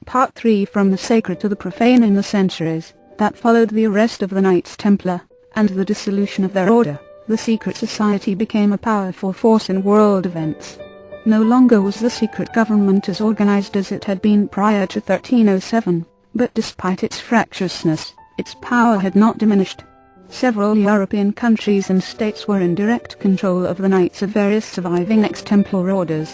Part 3 From the Sacred to the Profane. In the centuries that followed the arrest of the Knights Templar, and the dissolution of their order, the secret society became a powerful force in world events. No longer was the secret government as organized as it had been prior to 1307, but despite its fractiousness, its power had not diminished. Several European countries and states were in direct control of the knights of various surviving ex-Templar orders.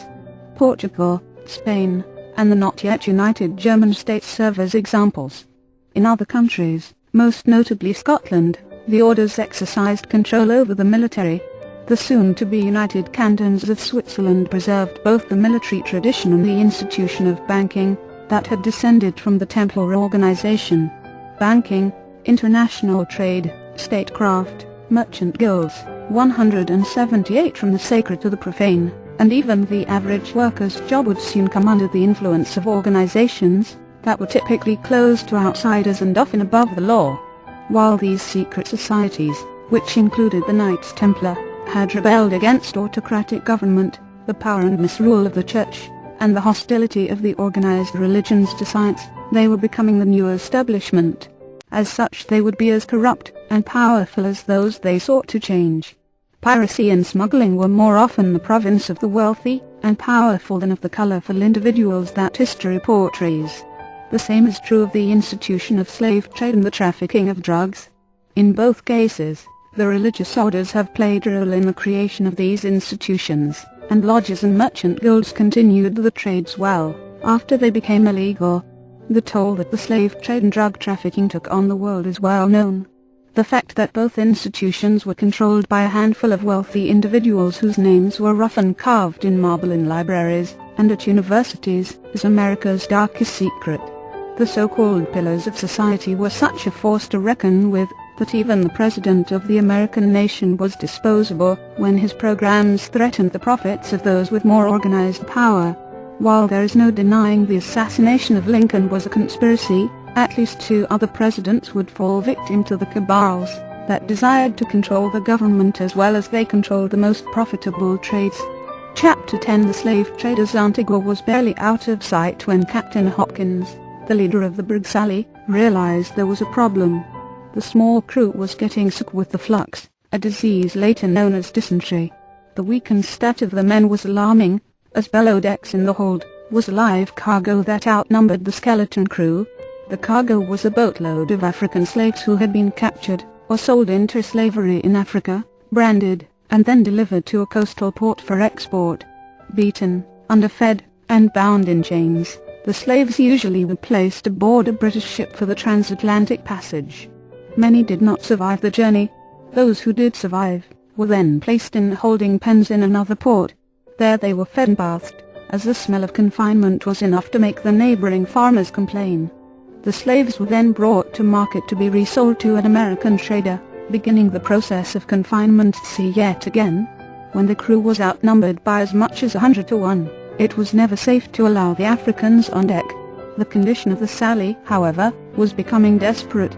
Portugal, Spain, and the not yet united German states serve as examples. In other countries, most notably Scotland, the orders exercised control over the military. The soon-to-be united cantons of Switzerland preserved both the military tradition and the institution of banking that had descended from the Templar organization. Banking, international trade, statecraft, merchant guilds, 178 from the sacred to the profane, and even the average worker's job would soon come under the influence of organizations that were typically closed to outsiders and often above the law. While these secret societies, which included the Knights Templar, had rebelled against autocratic government, the power and misrule of the church, and the hostility of the organized religions to science, they were becoming the new establishment. As such, they would be as corrupt and powerful as those they sought to change. Piracy and smuggling were more often the province of the wealthy and powerful than of the colorful individuals that history portrays. The same is true of the institution of slave trade and the trafficking of drugs. In both cases, the religious orders have played a role in the creation of these institutions, and lodges and merchant guilds continued the trades well after they became illegal. The toll that the slave trade and drug trafficking took on the world is well known. The fact that both institutions were controlled by a handful of wealthy individuals whose names were often carved in marble in libraries and at universities is America's darkest secret. The so-called pillars of society were such a force to reckon with that even the president of the American nation was disposable when his programs threatened the profits of those with more organized power. While there is no denying the assassination of Lincoln was a conspiracy, at least 2 other presidents would fall victim to the cabals that desired to control the government as well as they controlled the most profitable trades. Chapter 10 The slave traders. Antigua was barely out of sight when Captain Hopkins, the leader of the brig Sally, realized there was a problem. The small crew was getting sick with the flux, a disease later known as dysentery. The weakened state of the men was alarming, as below decks in the hold was a live cargo that outnumbered the skeleton crew. The cargo was a boatload of African slaves who had been captured or sold into slavery in Africa, branded, and then delivered to a coastal port for export. Beaten, underfed, and bound in chains, the slaves usually were placed aboard a British ship for the transatlantic passage. Many did not survive the journey. Those who did survive were then placed in holding pens in another port. There they were fed and bathed, as the smell of confinement was enough to make the neighboring farmers complain. The slaves were then brought to market to be resold to an American trader, beginning the process of confinement. See yet again. When the crew was outnumbered by as much as 100 to 1, it was never safe to allow the Africans on deck. The condition of the Sally, however, was becoming desperate.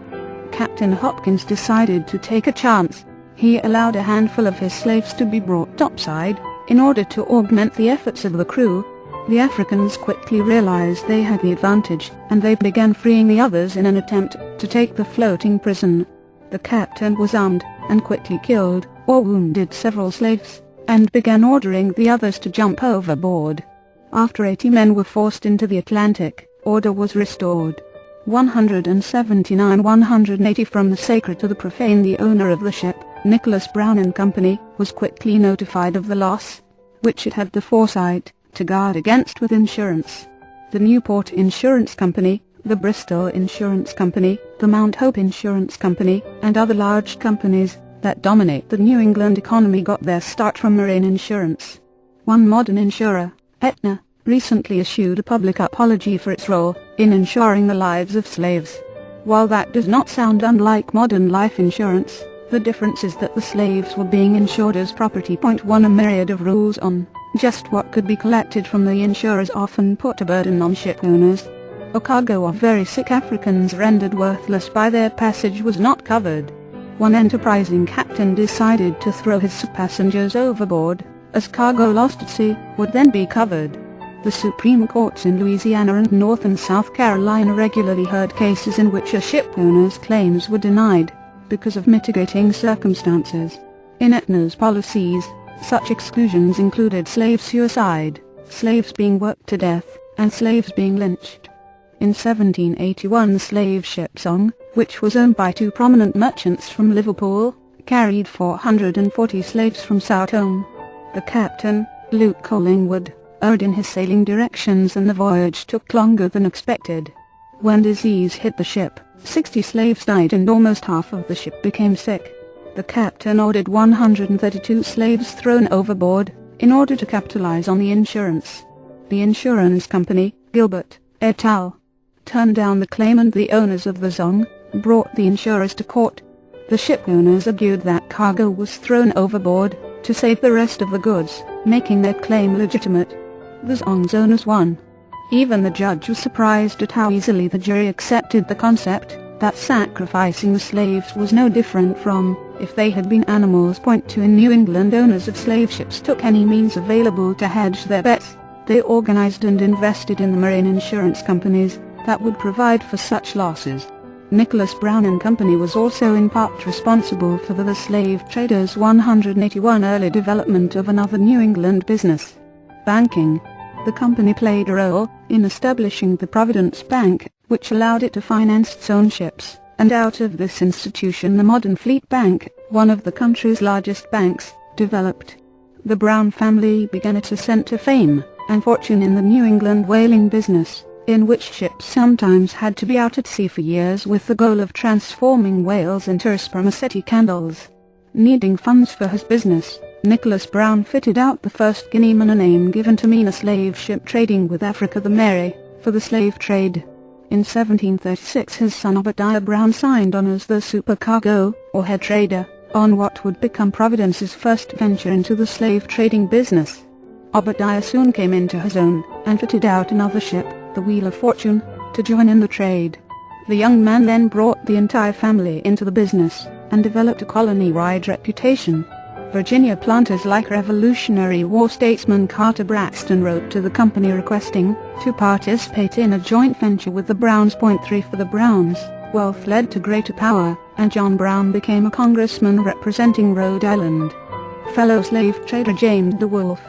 Captain Hopkins decided to take a chance. He allowed a handful of his slaves to be brought topside, in order to augment the efforts of the crew. The Africans quickly realized they had the advantage, and they began freeing the others in an attempt to take the floating prison. The captain was armed, and quickly killed or wounded several slaves, and began ordering the others to jump overboard. After 80 men were forced into the Atlantic, order was restored. 179 180 From the sacred to the profane. The owner of the ship, Nicholas Brown and Company, was quickly notified of the loss, which it had the foresight to guard against with insurance. The Newport Insurance Company, the Bristol Insurance Company, the Mount Hope Insurance Company, and other large companies that dominate the New England economy got their start from marine insurance. One modern insurer, Aetna, recently issued a public apology for its role in insuring the lives of slaves. While that does not sound unlike modern life insurance, the difference is that the slaves were being insured as property. 1 A myriad of rules on just what could be collected from the insurers often put a burden on ship owners. A cargo of very sick Africans rendered worthless by their passage was not covered. One enterprising captain decided to throw his passengers overboard, as cargo lost at sea would then be covered. The Supreme Courts in Louisiana and North and South Carolina regularly heard cases in which a ship owner's claims were denied because of mitigating circumstances. In Aetna's policies, such exclusions included slave suicide, slaves being worked to death, and slaves being lynched. In 1781 the slave ship Song, which was owned by two prominent merchants from Liverpool, carried 440 slaves from Southampton. The captain, Luke Collingwood, erred in his sailing directions and the voyage took longer than expected. When disease hit the ship, 60 slaves died and almost half of the ship became sick. The captain ordered 132 slaves thrown overboard, in order to capitalize on the insurance. The insurance company, Gilbert et al., turned down the claim and the owners of the Zong brought the insurers to court. The ship owners argued that cargo was thrown overboard to save the rest of the goods, making their claim legitimate. The Zong's owners won. Even the judge was surprised at how easily the jury accepted the concept that sacrificing the slaves was no different from if they had been animals. In New England, owners of slave ships took any means available to hedge their bets. They organized and invested in the marine insurance companies that would provide for such losses. Nicholas Brown and Company was also in part responsible for the slave traders' 181 early development of another New England business, banking. The company played a role in establishing the Providence Bank, which allowed it to finance its own ships, and out of this institution the modern Fleet Bank, one of the country's largest banks, developed. The Brown family began its ascent to fame and fortune in the New England whaling business, in which ships sometimes had to be out at sea for years with the goal of transforming whales into spermaceti candles. Needing funds for his business, Nicholas Brown fitted out the first Guineaman, a name given to mean a slave ship trading with Africa, the Mary, for the slave trade. In 1736 his son Obadiah Brown signed on as the supercargo, or head trader, on what would become Providence's first venture into the slave trading business. Obadiah soon came into his own, and fitted out another ship, the Wheel of Fortune, to join in the trade. The young man then brought the entire family into the business, and developed a colony-wide reputation. Virginia planters like Revolutionary War statesman Carter Braxton wrote to the company requesting to participate in a joint venture with the Browns. 3 For the Browns, wealth led to greater power, and John Brown became a congressman representing Rhode Island. Fellow slave trader James DeWolf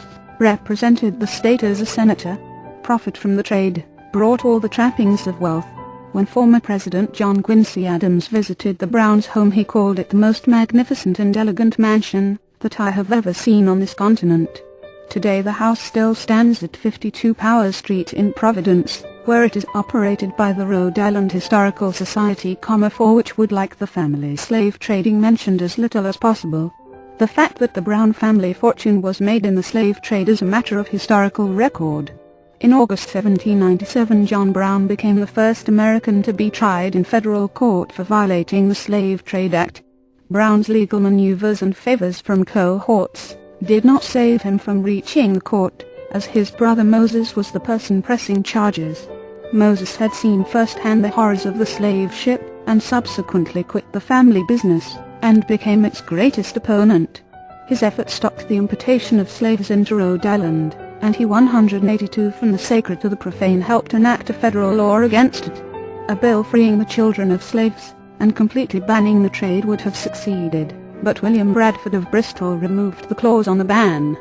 represented the state as a senator. Profit from the trade brought all the trappings of wealth. When former President John Quincy Adams visited the Browns' home, he called it the most magnificent and elegant mansion that I have ever seen on this continent. Today the house still stands at 52 Power Street in Providence, where it is operated by the Rhode Island Historical Society, for which would like the family's slave trading mentioned as little as possible. The fact that the Brown family fortune was made in the slave trade is a matter of historical record. In August 1797 John Brown became the first American to be tried in federal court for violating the Slave Trade Act. Brown's legal maneuvers and favors from cohorts did not save him from reaching the court, as his brother Moses was the person pressing charges. Moses had seen firsthand the horrors of the slave ship, and subsequently quit the family business, and became its greatest opponent. His efforts stopped the importation of slaves into Rhode Island, and he 182 from the sacred to the profane helped enact a federal law against it. A bill freeing the children of slaves and completely banning the trade would have succeeded, but William Bradford of Bristol removed the clause on the ban.